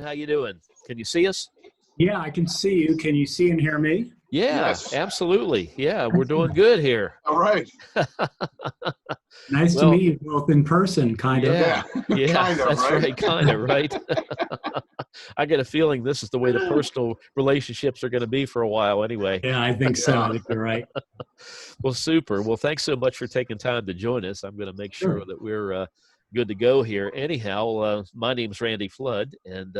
How you doing? Can you see us? Yeah, I can see you. Can you see and hear me? Yeah, Yes. absolutely. Yeah, we're doing good here. All right. Nice to Well, meet you both in person, kind of. yeah, yeah, Kind of, that's right? right, kind of, right? I get a feeling this is the way the personal relationships are going to be for a while anyway. Yeah, I think so. Yeah. I think you're right. Well, super. Well, thanks so much for taking time to join us. I'm going to make sure Sure. that we're good to go here. Anyhow, my name's Randy Flood, and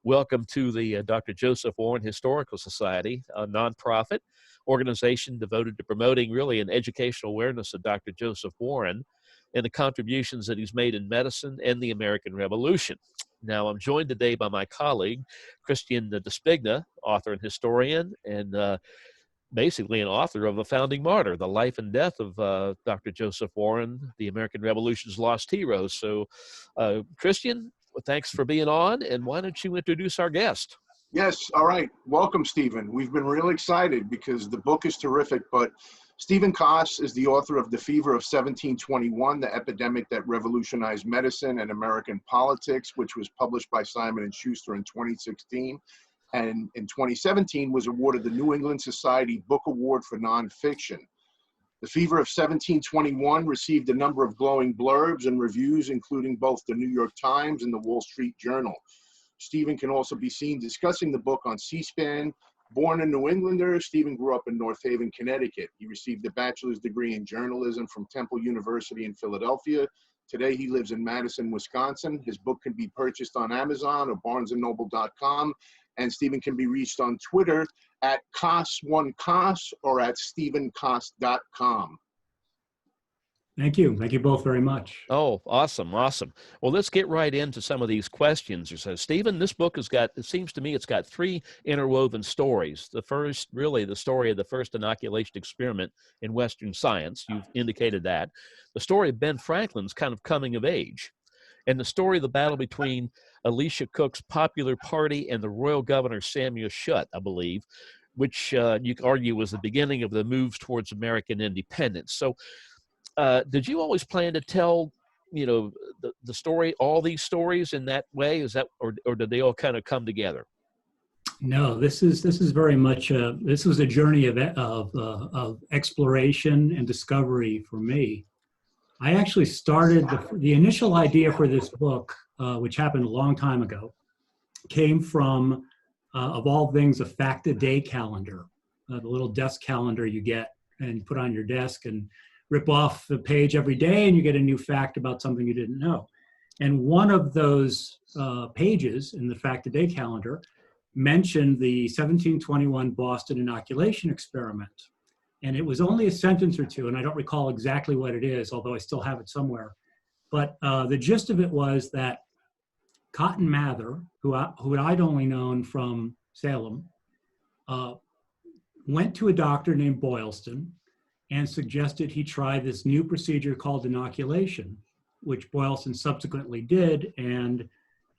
welcome to the Dr. Joseph Warren Historical Society, a nonprofit organization devoted to promoting really an educational awareness of Dr. Joseph Warren and the contributions that he's made in medicine and the American Revolution. Now, I'm joined today by my colleague, Christian Despigna, author and historian, and basically an author of A Founding Martyr, the life and death of Dr. Joseph Warren, the American Revolution's lost heroes. So, Christian, thanks for being on, and why don't you introduce our guest? Yes. All right. Welcome, Stephen. We've been real excited because the book is terrific, but Stephen Coss is the author of The Fever of 1721, the epidemic that revolutionized medicine and American politics, which was published by Simon & Schuster in 2016. And in 2017 was awarded the New England Society Book Award for Nonfiction. The Fever of 1721 received a number of glowing blurbs and reviews, including both the New York Times and the Wall Street Journal. Stephen can also be seen discussing the book on C-SPAN. Born a New Englander, Stephen grew up in North Haven, Connecticut. He received a bachelor's degree in journalism from Temple University in Philadelphia. Today he lives in Madison, Wisconsin. His book can be purchased on Amazon or barnesandnoble.com. And Stephen can be reached on Twitter at Coss1Coss or at StephenCoss.com. Thank you. Thank you both very much. Oh, awesome, awesome. Well, let's get right into some of these questions. So, Stephen, this book has got, it seems to me, it's got three interwoven stories. The first, really, the story of the first inoculation experiment in Western science. You've indicated that. The story of Ben Franklin's kind of coming of age. And the story of the battle between Elisha Cook's Popular Party and the Royal Governor Samuel Shutt, I believe, which you could argue was the beginning of the moves towards American independence. So did you always plan to tell, the story, all these stories in that way? Is that, or did they all kind of come together? No, this is very much this was a journey of exploration and discovery for me. I actually started the initial idea for this book, which happened a long time ago, came from, of all things, a fact-a-day calendar, the little desk calendar you get and put on your desk and rip off the page every day and you get a new fact about something you didn't know. And one of those pages in the fact-a-day calendar mentioned the 1721 Boston inoculation experiment. And it was only a sentence or two, and I don't recall exactly what it is, although I still have it somewhere. But the gist of it was that Cotton Mather, who I'd only known from Salem, went to a doctor named Boylston and suggested he try this new procedure called inoculation, which Boylston subsequently did, and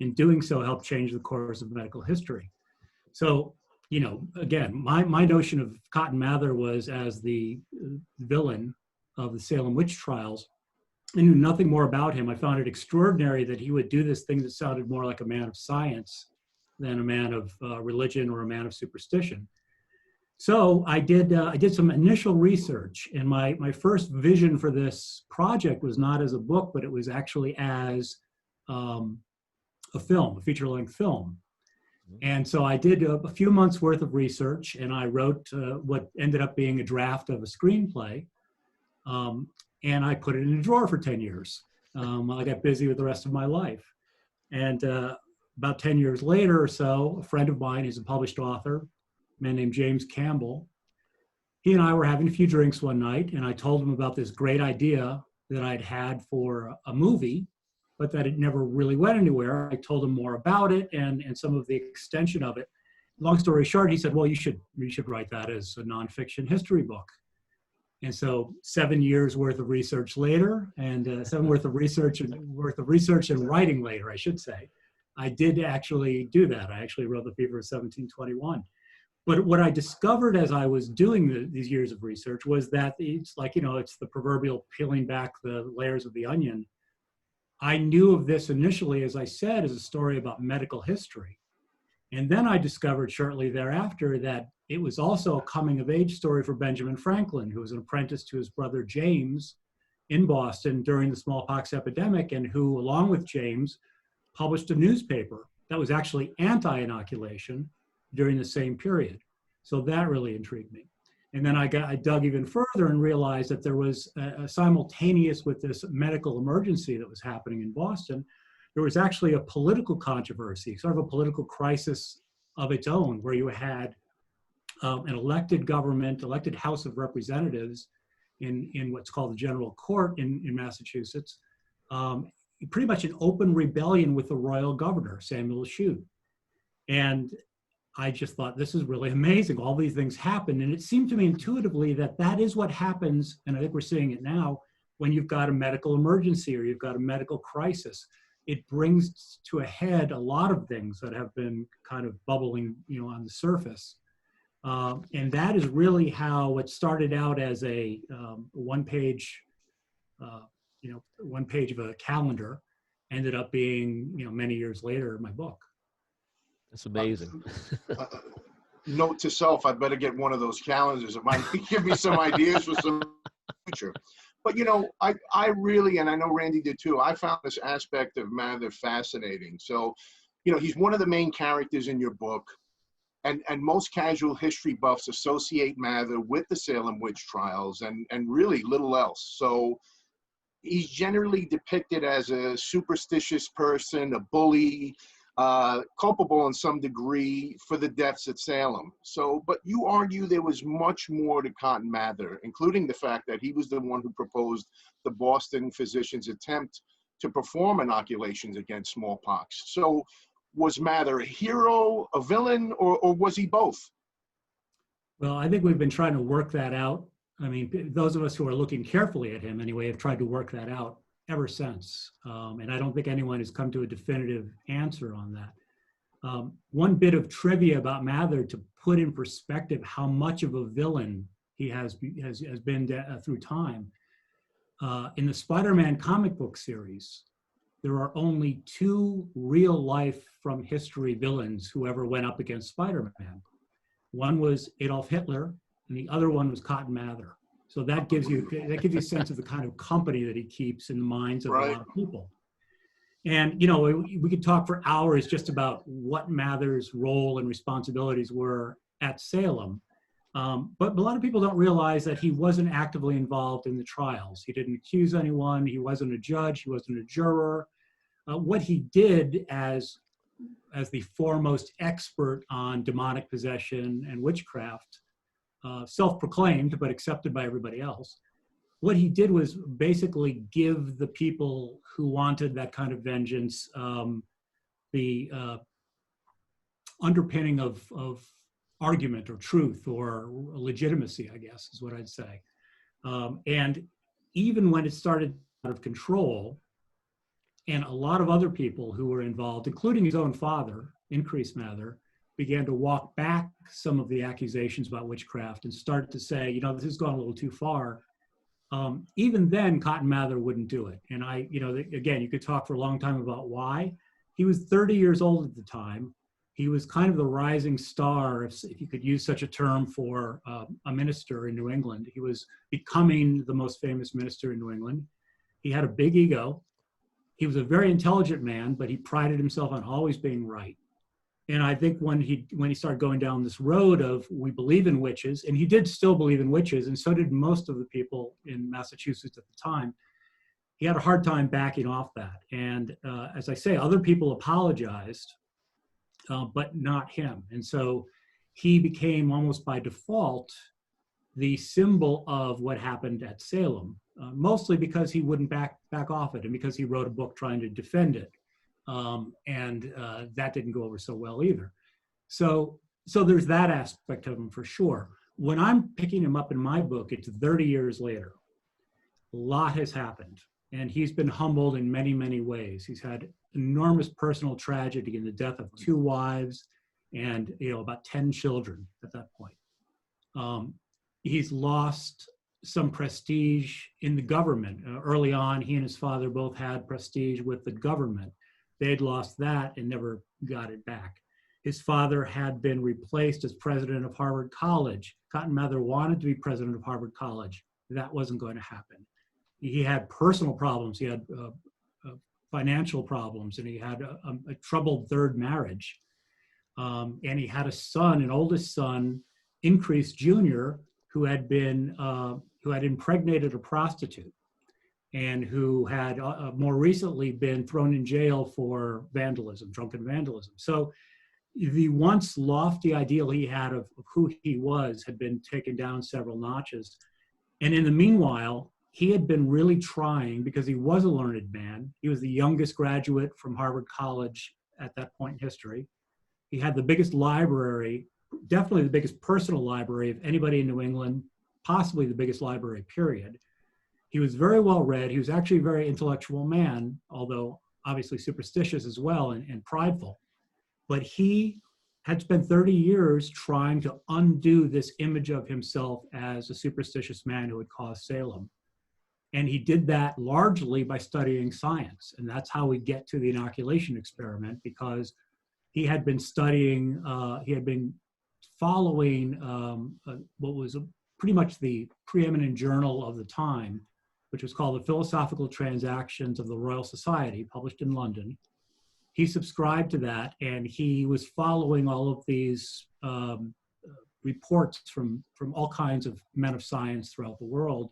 in doing so helped change the course of medical history. So, again, my notion of Cotton Mather was as the villain of the Salem witch trials. I knew nothing more about him. I found it extraordinary that he would do this thing that sounded more like a man of science than a man of religion or a man of superstition. So I did some initial research, and my first vision for this project was not as a book, but it was actually as a film, a feature-length film. And so I did a few months worth of research, and I wrote what ended up being a draft of a screenplay, and I put it in a drawer for 10 years. I got busy with the rest of my life. And about 10 years later or so, a friend of mine who's a published author, a man named James Campbell, he and I were having a few drinks one night, and I told him about this great idea that I'd had for a movie, but that it never really went anywhere. I told him more about it and some of the extension of it. Long story short, he said, well, you should write that as a nonfiction history book. And so 7 years worth of research later, and 7 worth of research and writing later, I should say, I did actually do that. I actually wrote The Fever of 1721. But what I discovered as I was doing these years of research was that it's like, it's the proverbial peeling back the layers of the onion. I knew of this initially, as I said, as a story about medical history. And then I discovered shortly thereafter that it was also a coming of age story for Benjamin Franklin, who was an apprentice to his brother James in Boston during the smallpox epidemic, and who, along with James, published a newspaper that was actually anti-inoculation during the same period. So that really intrigued me. And then I dug even further and realized that there was a simultaneous with this medical emergency that was happening in Boston, there was actually a political controversy, sort of a political crisis of its own, where you had an elected government, elected House of Representatives in what's called the General Court in Massachusetts, pretty much an open rebellion with the royal governor, Samuel Shute. And I just thought, this is really amazing. All these things happen. And it seemed to me intuitively that that is what happens, and I think we're seeing it now, when you've got a medical emergency or you've got a medical crisis. It brings to a head a lot of things that have been kind of bubbling, on the surface. And that is really how what started out as a one-page of a calendar ended up being, many years later, my book. That's amazing. Note to self, I better get one of those calendars. It might give me some ideas for some future. But, I really, and I know Randy did too, I found this aspect of Mather fascinating. So, he's one of the main characters in your book. And most casual history buffs associate Mather with the Salem witch trials and really little else. So he's generally depicted as a superstitious person, a bully, culpable in some degree for the deaths at Salem. So, but you argue there was much more to Cotton Mather, including the fact that he was the one who proposed the Boston physicians' attempt to perform inoculations against smallpox. So was Mather a hero, a villain, or was he both? Well, I think we've been trying to work that out. I mean, those of us who are looking carefully at him anyway have tried to work that out ever since. And I don't think anyone has come to a definitive answer on that. One bit of trivia about Mather to put in perspective how much of a villain he has been through time. In the Spider-Man comic book series, there are only 2 real-life from history villains who ever went up against Spider-Man. One was Adolf Hitler, and the other one was Cotton Mather. So that gives you a sense of the kind of company that he keeps in the minds of a lot of people. And we could talk for hours just about what Mather's role and responsibilities were at Salem. But a lot of people don't realize that he wasn't actively involved in the trials. He didn't accuse anyone. He wasn't a judge. He wasn't a juror. What he did as the foremost expert on demonic possession and witchcraft, self-proclaimed but accepted by everybody else, what he did was basically give the people who wanted that kind of vengeance the underpinning of argument or truth or legitimacy, I guess, is what I'd say. And even when it started out of control, and a lot of other people who were involved, including his own father, Increase Mather, began to walk back some of the accusations about witchcraft and start to say, this has gone a little too far. Even then, Cotton Mather wouldn't do it. And again, you could talk for a long time about why. He was 30 years old at the time. He was kind of the rising star, if you could use such a term for a minister in New England. He was becoming the most famous minister in New England. He had a big ego. He was a very intelligent man, but he prided himself on always being right. And I think when he started going down this road of we believe in witches, and he did still believe in witches, and so did most of the people in Massachusetts at the time, he had a hard time backing off that. And as I say, other people apologized, but not him. And so he became almost by default the symbol of what happened at Salem, mostly because he wouldn't back off it and because he wrote a book trying to defend it. And that didn't go over so well either. So there's that aspect of him for sure. When I'm picking him up in my book, it's 30 years later. A lot has happened, and he's been humbled in many, many ways. He's had enormous personal tragedy in the death of 2 wives and about 10 children at that point. He's lost some prestige in the government. Early on, he and his father both had prestige with the government. They had lost that and never got it back. His father had been replaced as president of Harvard College. Cotton Mather wanted to be president of Harvard College. That wasn't going to happen. He had personal problems. He had financial problems, and he had a troubled third marriage. And he had a son, an oldest son, Increase Jr., who had impregnated a prostitute, and who had more recently been thrown in jail for vandalism, drunken vandalism. So the once lofty ideal he had of who he was had been taken down several notches. And in the meanwhile, he had been really trying, because he was a learned man. He was the youngest graduate from Harvard College at that point in history. He had the biggest library, definitely the biggest personal library of anybody in New England, possibly the biggest library, period. He was very well read. He was actually a very intellectual man, although obviously superstitious as well and prideful. But he had spent 30 years trying to undo this image of himself as a superstitious man who had caused Salem. And he did that largely by studying science. And that's how we get to the inoculation experiment, because he had been studying, he had been following what was pretty much the preeminent journal of the time, which was called the Philosophical Transactions of the Royal Society, published in London. He subscribed to that, and he was following all of these reports from all kinds of men of science throughout the world.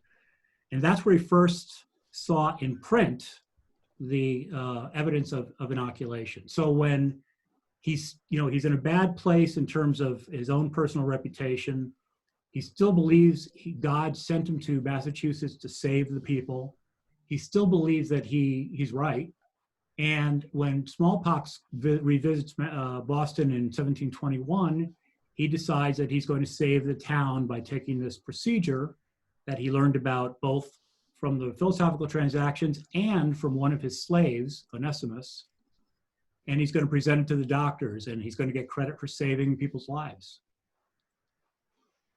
And that's where he first saw in print the evidence of inoculation. So when he's in a bad place in terms of his own personal reputation, he still believes God sent him to Massachusetts to save the people. He still believes that he's right. And when smallpox revisits Boston in 1721, he decides that he's going to save the town by taking this procedure that he learned about both from the Philosophical Transactions and from one of his slaves, Onesimus. And he's going to present it to the doctors, and he's going to get credit for saving people's lives.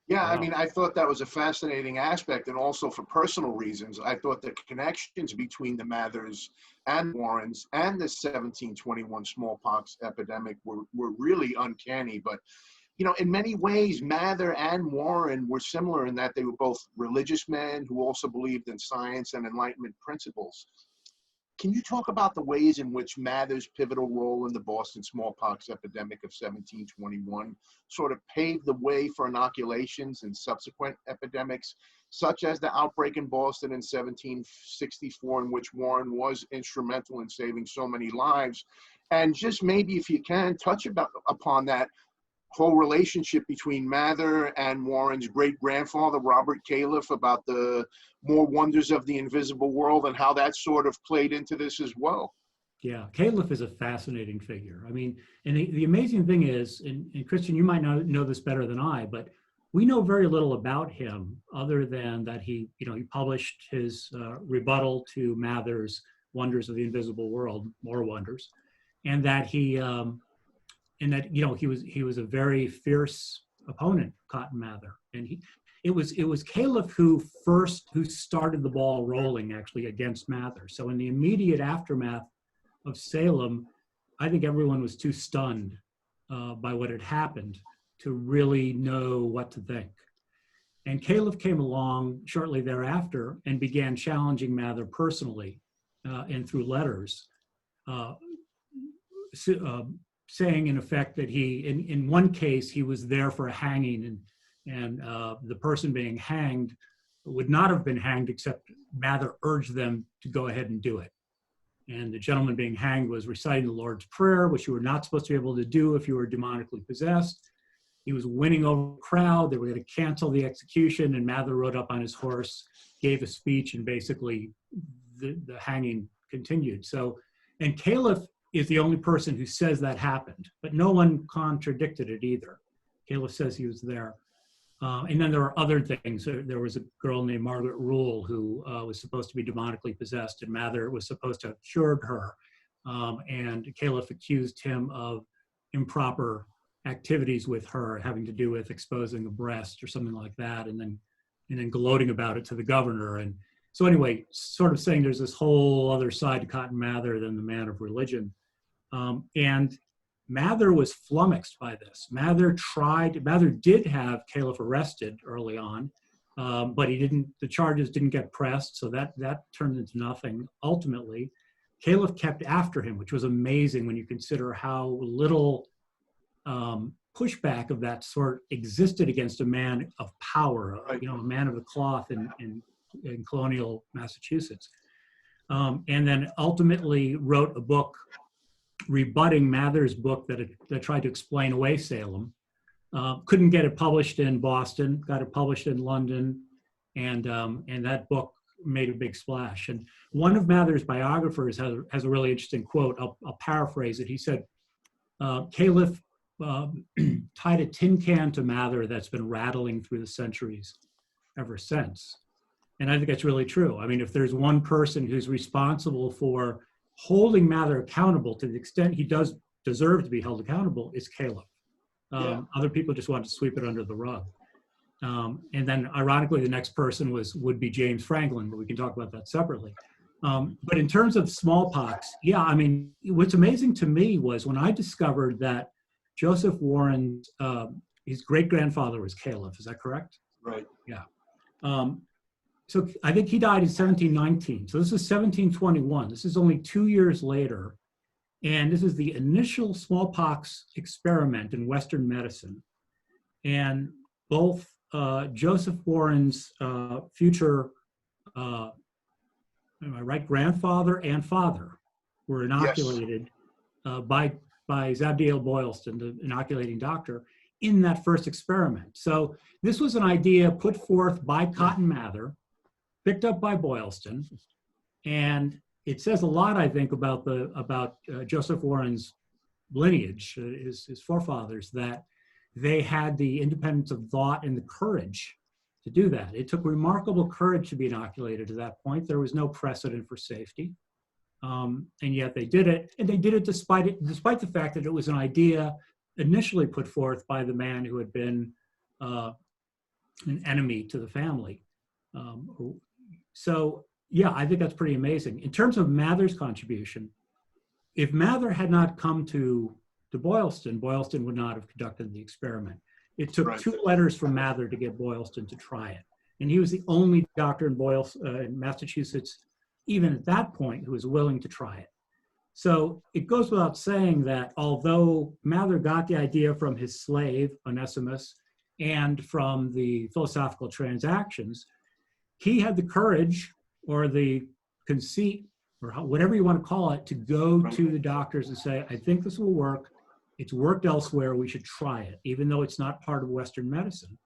Yeah, Wow. I mean, I thought that was a fascinating aspect, and also for personal reasons. I thought the connections between the Mathers and Warrens and the 1721 smallpox epidemic were really uncanny. But, you know, in many ways, Mather and Warren were similar in that they were both religious men who also believed in science and Enlightenment principles. Can you talk about the ways in which Mather's pivotal role in the Boston smallpox epidemic of 1721 sort of paved the way for inoculations and subsequent epidemics, such as the outbreak in Boston in 1764, in which Warren was instrumental in saving so many lives? And just maybe, if you can, touch upon that whole relationship between Mather and Warren's great-grandfather, Robert Califf, about the more wonders of the invisible world and how that sort of played into this as well. Yeah, Califf is a fascinating figure. I mean, and the amazing thing is, and Christian, you might not know this better than I, but we know very little about him other than that he published his rebuttal to Mather's Wonders of the Invisible World, More Wonders, and that he was a very fierce opponent, Cotton Mather, and it was Califf who started the ball rolling actually against Mather. So in the immediate aftermath of Salem, I think everyone was too stunned by what had happened to really know what to think. And Califf came along shortly thereafter and began challenging Mather personally and through letters, saying in effect that in one case, he was there for a hanging, and the person being hanged would not have been hanged except Mather urged them to go ahead and do it. And the gentleman being hanged was reciting the Lord's Prayer, which you were not supposed to be able to do if you were demonically possessed. He was winning over the crowd. They were going to cancel the execution, and Mather rode up on his horse, gave a speech, and basically the hanging continued. So, and Califf is the only person who says that happened, but no one contradicted it either. Califf says he was there. And then there are other things. There was a girl named Margaret Rule who was supposed to be demonically possessed, and Mather was supposed to have cured her. And Califf accused him of improper activities with her, having to do with exposing a breast or something like that. And then and then gloating about it to the governor. And so anyway, sort of saying there's this whole other side to Cotton Mather than the man of religion. And Mather was flummoxed by this. Mather did have Califf arrested early on, but the charges didn't get pressed, so that turned into nothing. Ultimately, Califf kept after him, which was amazing when you consider how little pushback of that sort existed against a man of power, a man of the cloth in colonial Massachusetts. And then ultimately wrote a book rebutting Mather's book that tried to explain away Salem. Couldn't get it published in Boston, got it published in London, and that book made a big splash. And one of Mather's biographers has a really interesting quote. I'll paraphrase it. He said, Califf tied a tin can to Mather that's been rattling through the centuries ever since. And I think that's really true. I mean, if there's one person who's responsible for holding Mather accountable to the extent he does deserve to be held accountable, it's Califf. Other people just want to sweep it under the rug. And then ironically, the next person would be James Franklin, but we can talk about that separately. But in terms of smallpox, yeah, I mean, what's amazing to me was when I discovered that Joseph Warren's, his great-grandfather was Califf, is that correct? Right. Yeah. So I think he died in 1719. So this is 1721. This is only 2 years later. And this is the initial smallpox experiment in Western medicine. And both Joseph Warren's future, am I right, grandfather and father were inoculated by Zabdiel Boylston, the inoculating doctor, in that first experiment. So this was an idea put forth by Cotton Mather, picked up by Boylston, and it says a lot, I think, about Joseph Warren's lineage, his forefathers, that they had the independence of thought and the courage to do that. It took remarkable courage to be inoculated to that point. There was no precedent for safety, and yet they did it, and they did it despite the fact that it was an idea initially put forth by the man who had been an enemy to the family. So yeah, I think that's pretty amazing. In terms of Mather's contribution, if Mather had not come to Boylston, Boylston would not have conducted the experiment. It took 2 letters from Mather to get Boylston to try it. And he was the only doctor in Massachusetts, even at that point, who was willing to try it. So it goes without saying that although Mather got the idea from his slave, Onesimus, and from the Philosophical Transactions, he had the courage or the conceit, or whatever you want to call it, to go to the doctors and say, I think this will work. It's worked elsewhere. We should try it, even though it's not part of Western medicine.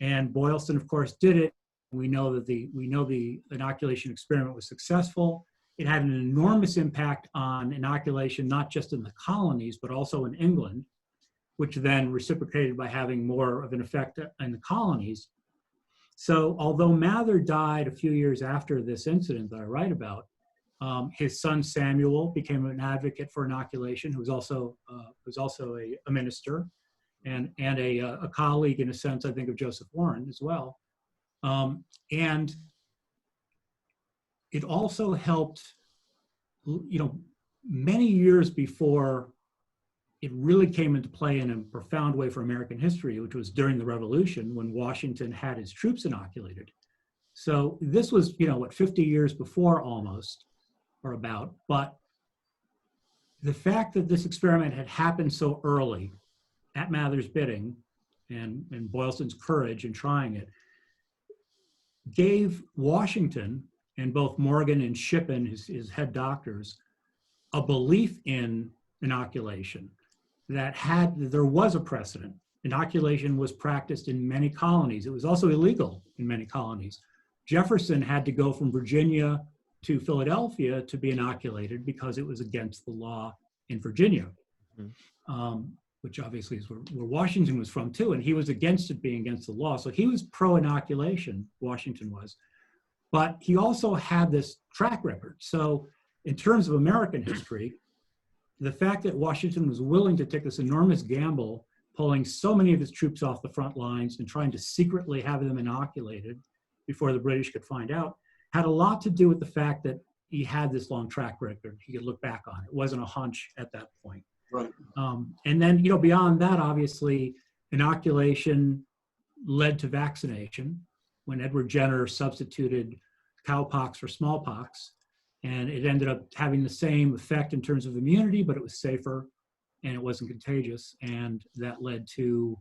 And Boylston, of course, did it. We know the inoculation experiment was successful. It had an enormous impact on inoculation, not just in the colonies, but also in England, which then reciprocated by having more of an effect in the colonies. So although Mather died a few years after this incident that I write about, his son Samuel became an advocate for inoculation, who was also a minister and a colleague, in a sense, I think, of Joseph Warren as well. And it also helped, many years before it really came into play in a profound way for American history, which was during the Revolution, when Washington had his troops inoculated. So this was, 50 years before almost, or about, but the fact that this experiment had happened so early at Mather's bidding and Boylston's courage in trying it gave Washington and both Morgan and Shippen, his head doctors, a belief in inoculation that there was a precedent. Inoculation was practiced in many colonies. It was also illegal in many colonies. Jefferson had to go from Virginia to Philadelphia to be inoculated because it was against the law in Virginia, which obviously is where Washington was from too, and he was against it being against the law. So he was pro-inoculation, Washington was, but he also had this track record. So in terms of American history, the fact that Washington was willing to take this enormous gamble pulling so many of his troops off the front lines and trying to secretly have them inoculated before the British could find out, had a lot to do with the fact that he had this long track record he could look back on. It wasn't a hunch at that point. Right. And then, beyond that, obviously, inoculation led to vaccination when Edward Jenner substituted cowpox for smallpox. And it ended up having the same effect in terms of immunity, but it was safer and it wasn't contagious. And that led to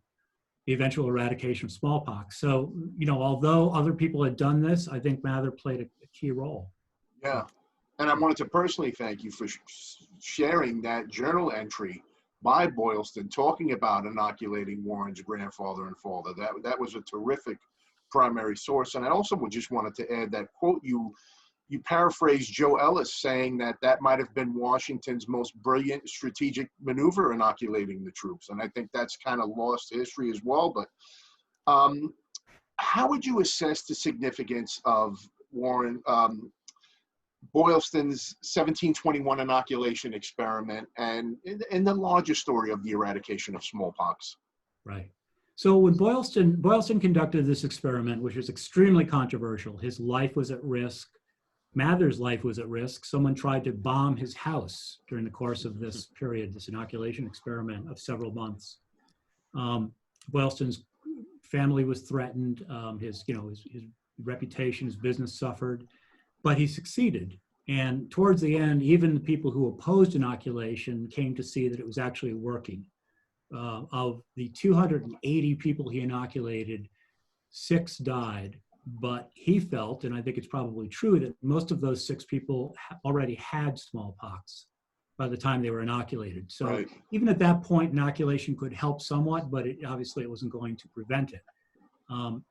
the eventual eradication of smallpox. So, although other people had done this, I think Mather played a key role. Yeah. And I wanted to personally thank you for sharing that journal entry by Boylston talking about inoculating Warren's grandfather and father. That was a terrific primary source. And I also just wanted to add that quote you paraphrased Joe Ellis saying that might have been Washington's most brilliant strategic maneuver, inoculating the troops. And I think that's kind of lost to history as well. But how would you assess the significance of Boylston's 1721 inoculation experiment and in the larger story of the eradication of smallpox? Right. So when Boylston conducted this experiment, which was extremely controversial, his life was at risk. Mather's life was at risk. Someone tried to bomb his house during the course of this period, this inoculation experiment of several months. Boylston's family was threatened. His reputation, his business suffered, but he succeeded. And towards the end, even the people who opposed inoculation came to see that it was actually working. Of the 280 people he inoculated, 6 died. But he felt, and I think it's probably true, that most of those 6 people already had smallpox by the time they were inoculated. So right. Even at that point, inoculation could help somewhat, but obviously it wasn't going to prevent it.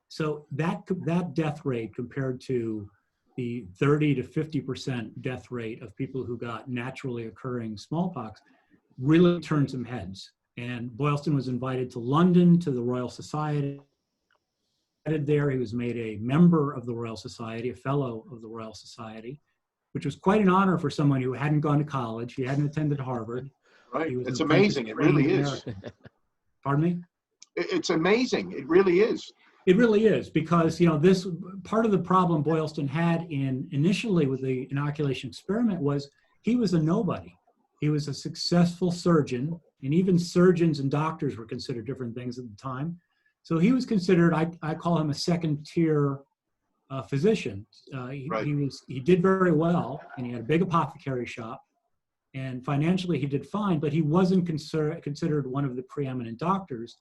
So that death rate compared to the 30 to 50% death rate of people who got naturally occurring smallpox really turned some heads. And Boylston was invited to London to the Royal Society. There, he was made a member of the Royal Society, a fellow of the Royal Society, which was quite an honor for someone who hadn't gone to college. He hadn't attended Harvard. Right. It's amazing. It really is. Pardon me? It's amazing. It really is. It really is, because this part of the problem Boylston had initially with the inoculation experiment was he was a nobody. He was a successful surgeon, and even surgeons and doctors were considered different things at the time. So he was considered, I call him a second-tier physician. Right. He did very well, and he had a big apothecary shop, and financially he did fine, but he wasn't considered one of the preeminent doctors,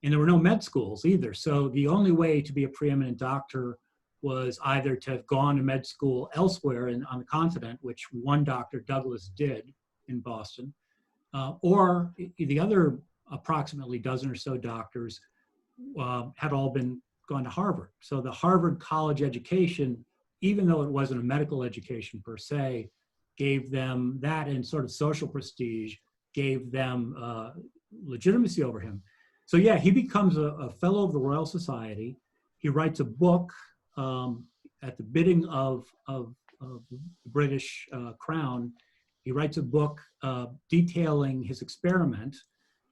and there were no med schools either. So the only way to be a preeminent doctor was either to have gone to med school elsewhere on the continent, which one doctor, Douglas, did in Boston, or the other approximately dozen or so doctors had all gone to Harvard. So the Harvard college education, even though it wasn't a medical education per se, gave them that, and sort of social prestige, gave them legitimacy over him. So yeah, he becomes a fellow of the Royal Society. He writes a book at the bidding of the British Crown. He writes a book detailing his experiment,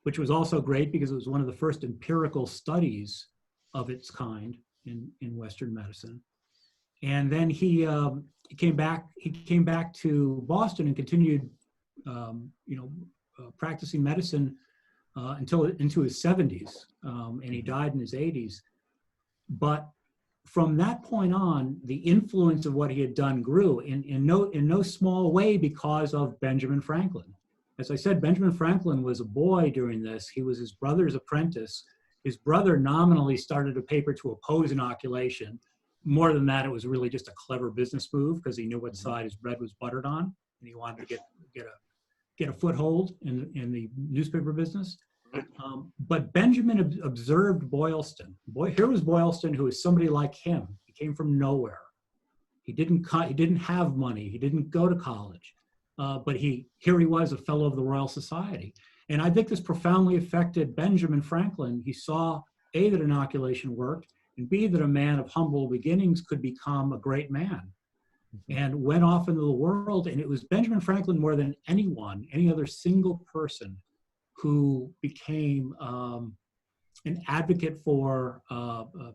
which was also great because it was one of the first empirical studies of its kind in Western medicine. And then he came back to Boston and continued, practicing medicine until into his 70s, and he died in his 80s. But from that point on, the influence of what he had done grew in no small way because of Benjamin Franklin. As I said, Benjamin Franklin was a boy during this. He was his brother's apprentice. His brother nominally started a paper to oppose inoculation. More than that, it was really just a clever business move because he knew what side his bread was buttered on, and he wanted to get a foothold in the newspaper business. But Benjamin observed Boylston. Here was Boylston, who was somebody like him. He came from nowhere. He didn't have money. He didn't go to college. But here he was, a fellow of the Royal Society. And I think this profoundly affected Benjamin Franklin. He saw, A, that inoculation worked, and B, that a man of humble beginnings could become a great man, and went off into the world. And it was Benjamin Franklin more than anyone, any other single person, who became an advocate for a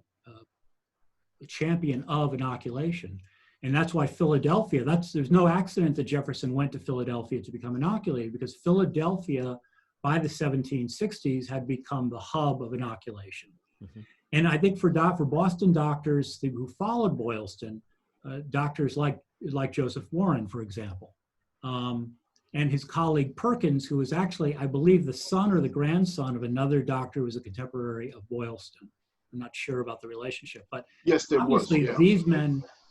champion of inoculation. And that's why Philadelphia, there's no accident that Jefferson went to Philadelphia to become inoculated, because Philadelphia by the 1760s had become the hub of inoculation. Mm-hmm. And I think for Boston doctors who followed Boylston, doctors like Joseph Warren, for example, and his colleague Perkins, who was actually, I believe, the son or the grandson of another doctor who was a contemporary of Boylston. I'm not sure about the relationship, but yes, there obviously was. Yeah.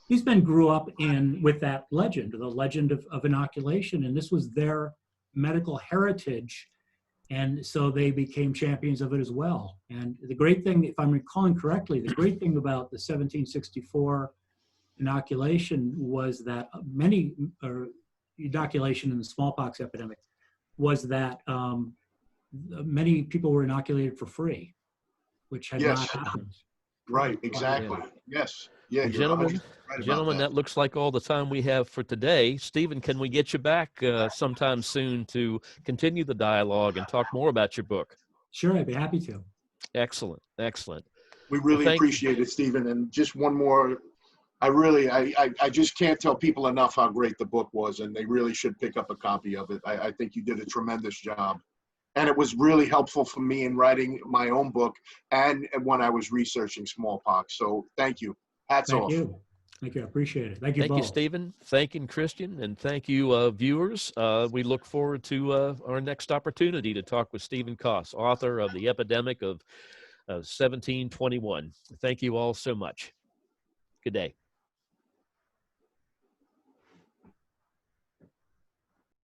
these men grew up with that legend, the legend of inoculation, and this was their medical heritage. And so they became champions of it as well. And the great thing, if I'm recalling correctly, the great thing about the 1764 inoculation was that inoculation in the smallpox epidemic was that many people were inoculated for free, which had not happened. Right, exactly. Yes. Yeah, Well, you're gentlemen, right gentlemen, that looks like all the time we have for today. Stephen, can we get you back sometime soon to continue the dialogue and talk more about your book? Sure, I'd be happy to. Excellent, excellent. We really appreciate it, Stephen. And just one more, I just can't tell people enough how great the book was, and they really should pick up a copy of it. I think you did a tremendous job. And it was really helpful for me in writing my own book and when I was researching smallpox. So thank you. Hats off. Thank you. I appreciate it. Thank you both. Thank you, Stephen. Thank you, Christian. And thank you, viewers. We look forward to our next opportunity to talk with Stephen Coss, author of The Epidemic of 1721. Thank you all so much. Good day.